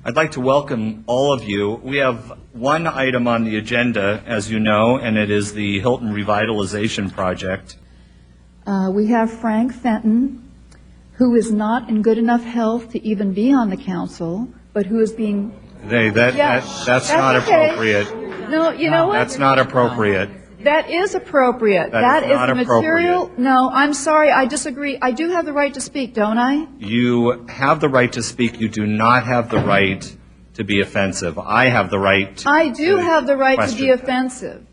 I'd like to welcome all of you. We have one item on the agenda, as you know, and it is the Hilton Revitalization Project. We have Frank Fenton, who is not in good enough health to even be on the council, but who is being... That's not okay. appropriate. No, you know what? That's not appropriate. That is appropriate. That is not a material... appropriate. No, I'm sorry, I disagree. I do have the right to speak, don't I? You have the right to speak. You do not have the right to be offensive. I have the right to I do have the right to be question. offensive.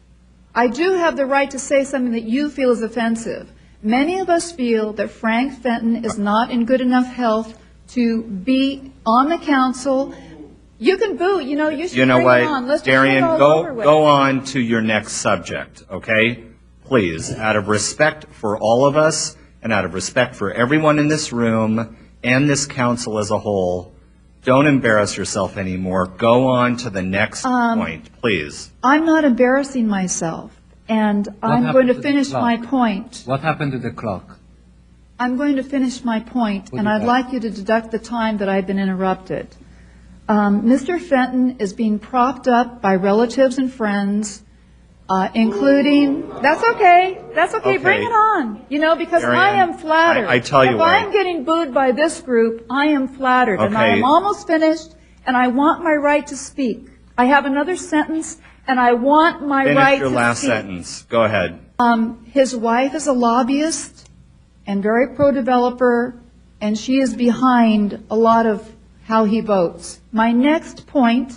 I do have the right to say something that you feel is offensive. Many of us feel that Frank Fenton is not in good enough health to be on the council. You can boo. You should bring it on. Let's just get Darian, it all over with. go on to your next subject, okay? Please, out of respect for all of us and out of respect for everyone in this room and this council as a whole, don't embarrass yourself anymore. Go on to the next point, please. I'm not embarrassing myself, and I'm going to finish my point. What happened to the clock? I'm going to finish my point, and I'd like you to deduct the time that I've been interrupted. Mr. Fenton is being propped up by relatives and friends, including... That's okay. Okay. Bring it on. Because Marianne, I am flattered. I tell you if what. I'm getting booed by this group, I am flattered. And I Okay. am almost finished, and I want my right to speak. I have another sentence, and I want my right to speak. Finish your last sentence. Go ahead. His wife is a lobbyist and very pro-developer, and she is behind a lot of how he votes. My next point,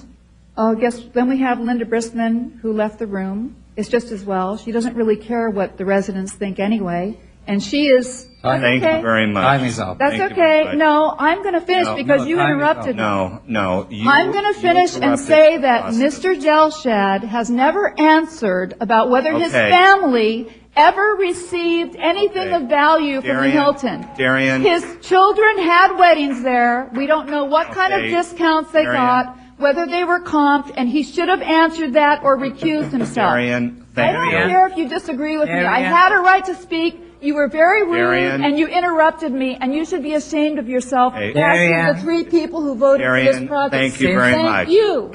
then we have Linda Briskman, who left the room. It's just as well. She doesn't really care what the residents think anyway, and she is... Thank you very much. Time is up. That's Thank you okay. very much. No, I'm going to finish because you time is interrupted me. No. I'm going to finish and say that Mr. Gelshad has never answered about whether his Okay. family ever received anything Okay. of value from the Darian, Hilton. Darian. His children had weddings there. We don't know what kind of Okay. discounts they Darian. got, whether they were comped, and he should have answered that or recused himself. Darian, I thank don't you. care if you disagree with me. I Darian. had a right to speak. You were very rude, Darian. and you interrupted me, and you should be ashamed of yourself. Hey. Darian. The three people who voted for Darian, this project. thank you very much. Thank you.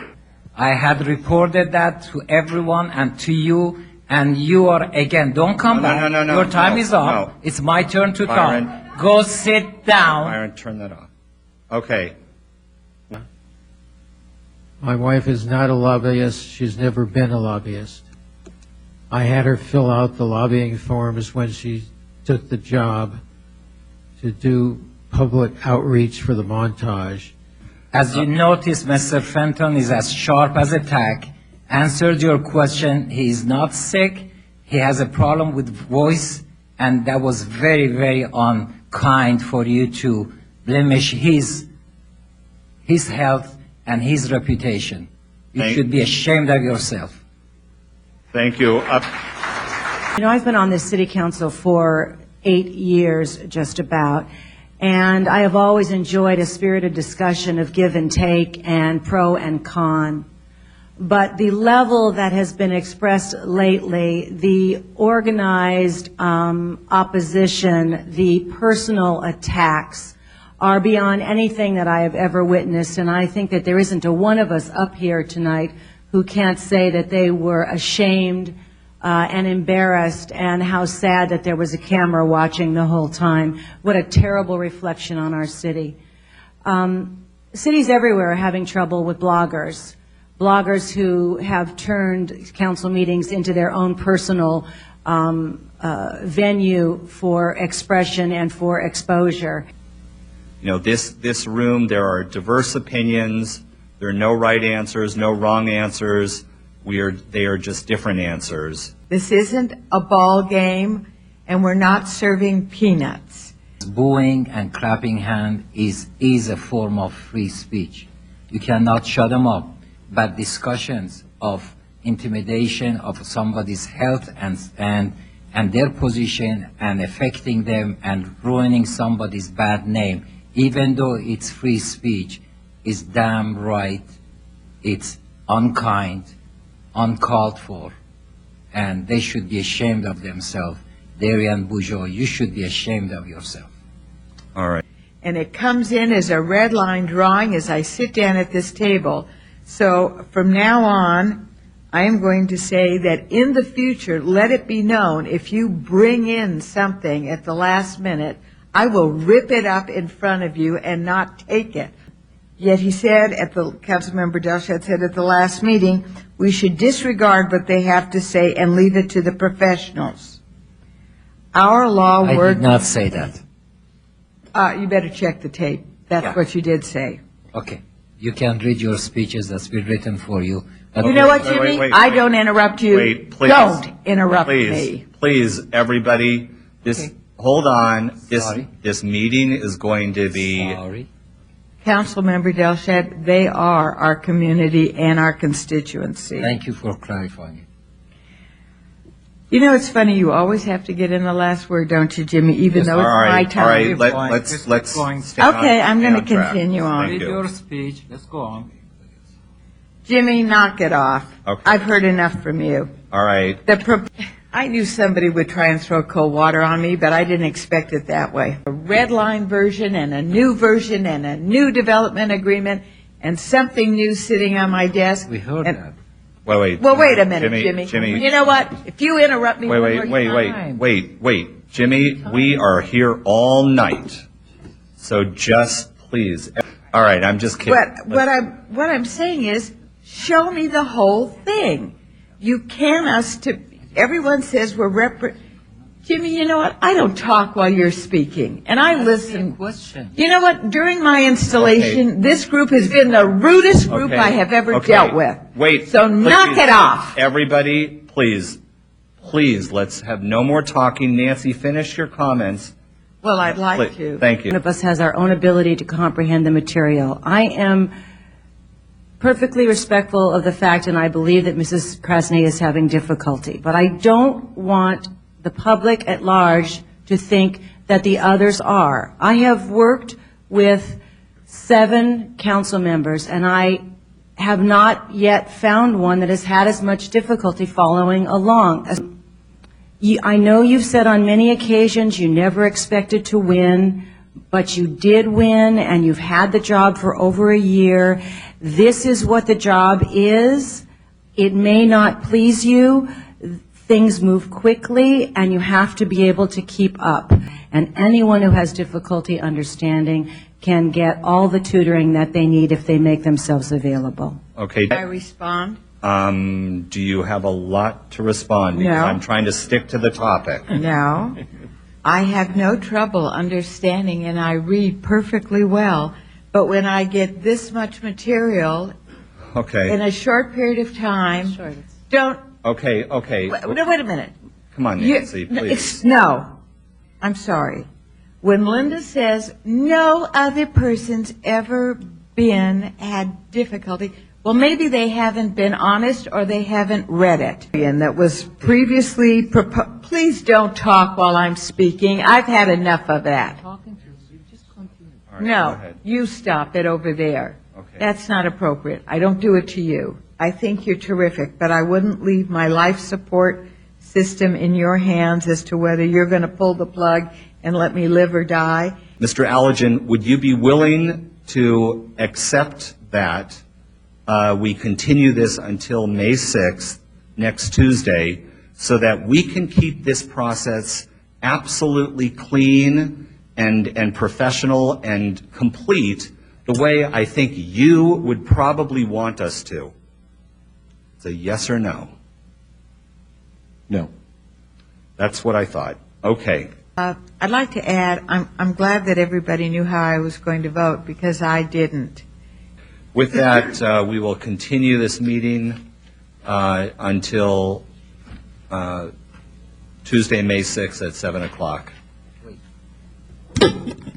I had reported that to everyone and to you, and you are again. Don't come back. No, Your time is up. no. It's my turn to Byron. talk. Go sit down. Byron, turn that off. Okay. My wife is not a lobbyist. She's never been a lobbyist. I had her fill out the lobbying forms when she took the job to do public outreach for the montage. As you notice, Mr. Fenton is as sharp as a tack. Answered your question. He is not sick. He has a problem with voice, and that was very, very unkind for you to blemish his health and his reputation. You should be ashamed of yourself. Thank you. I've been on this city council for 8 years, just about, and I have always enjoyed a spirited discussion of give and take and pro and con. But the level that has been expressed lately, the organized opposition, the personal attacks, are beyond anything that I have ever witnessed, and I think that there isn't a one of us up here tonight who can't say that they were ashamed and embarrassed, and how sad that there was a camera watching the whole time. What a terrible reflection on our city. Cities everywhere are having trouble with bloggers who have turned council meetings into their own personal venue for expression and for exposure. This room, there are diverse opinions. There are no right answers, no wrong answers. They are just different answers. This isn't a ball game, and we're not serving peanuts. Booing and clapping hand is a form of free speech. You cannot shut them up. But discussions of intimidation of somebody's health and their position and affecting them and ruining somebody's bad name, even though it's free speech, is damn right. It's unkind, uncalled for, and they should be ashamed of themselves. Darian Bujo, you should be ashamed of yourself. All right. and it comes in as a red line drawing as I sit down at this table. So from now on, I am going to say that in the future, let it be known, if you bring in something at the last minute, I will rip it up in front of you and not take it. Yet he said, Councilmember Delshad said at the last meeting, we should disregard what they have to say and leave it to the professionals. Our law I works. did not say that. You better check the tape. That's Yeah. what you did say. Okay. You can read your speeches that's been written for you. But You know what, wait, Jimmy? wait, I wait. don't interrupt you. Wait, please. Don't interrupt Please, me. please, everybody, hold on. Sorry. This meeting is going to be, Sorry. Councilmember Delshad, they are our community and our constituency. Thank you for clarifying. You know, it's funny, you always have to get in the last word, don't you, Jimmy, even though all it's my right, all right, time. let's going. stay on- Okay, I'm stay gonna on track. continue on. Thank Read you. your speech. Let's go on. Jimmy, knock it off. Okay. I've heard enough from you. All right, I knew somebody would try and throw cold water on me, but I didn't expect it that way. A red line version and a new development agreement and something new sitting on my desk. We heard And- that. wait. Well, wait a minute, Jimmy. Jimmy, You know what? If you interrupt me one more time. wait. Jimmy, we are here all night. So just please. All right, I'm just kidding. What I'm saying is, show me the whole thing. You can everyone says Jimmy, you know what? I don't talk while you're speaking, and I listen. Question. You know what? During my installation, this group has been the rudest group Okay, I have ever okay. dealt with. Wait. So knock please, it off. Everybody, please, let's have no more talking. Nancy, finish your comments. Well, I'd like Please. to. Thank you. One of us has our own ability to comprehend the material. I am perfectly respectful of the fact, and I believe that Mrs. Krasny is having difficulty, but I don't want the public at large to think that the others are. I have worked with 7 council members, and I have not yet found one that has had as much difficulty following along. I know you've said on many occasions you never expected to win, but you did win, and you've had the job for over a year. This is what the job is. It may not please you. Things move quickly, and you have to be able to keep up. And anyone who has difficulty understanding can get all the tutoring that they need if they make themselves available. Okay. I respond? Do you have a lot to respond? Because No. I'm trying to stick to the topic. No. I have no trouble understanding, and I read perfectly well. But when I get this much material Okay. in a short period of time, don't. Okay. No, wait a minute. Come on, You- Nancy, please. No, I'm sorry. When Linda says no other person's ever had difficulty, well, maybe they haven't been honest or they haven't read it. And that was previously proposed. Please don't talk while I'm speaking. I've had enough of that. Talking to you, just continue. All right, go No, ahead. you stop it over there. Okay. That's not appropriate. I don't do it to you. I think you're terrific, but I wouldn't leave my life support system in your hands as to whether you're going to pull the plug and let me live or die. Mr. Allergen, would you be willing to accept that we continue this until May 6th, next Tuesday, so that we can keep this process absolutely clean and professional and complete the way I think you would probably want us to? It's a yes or no. No. That's what I thought. Okay. I'd like to add, I'm glad that everybody knew how I was going to vote because I didn't. With that, we will continue this meeting until Tuesday, May 6th at 7 o'clock.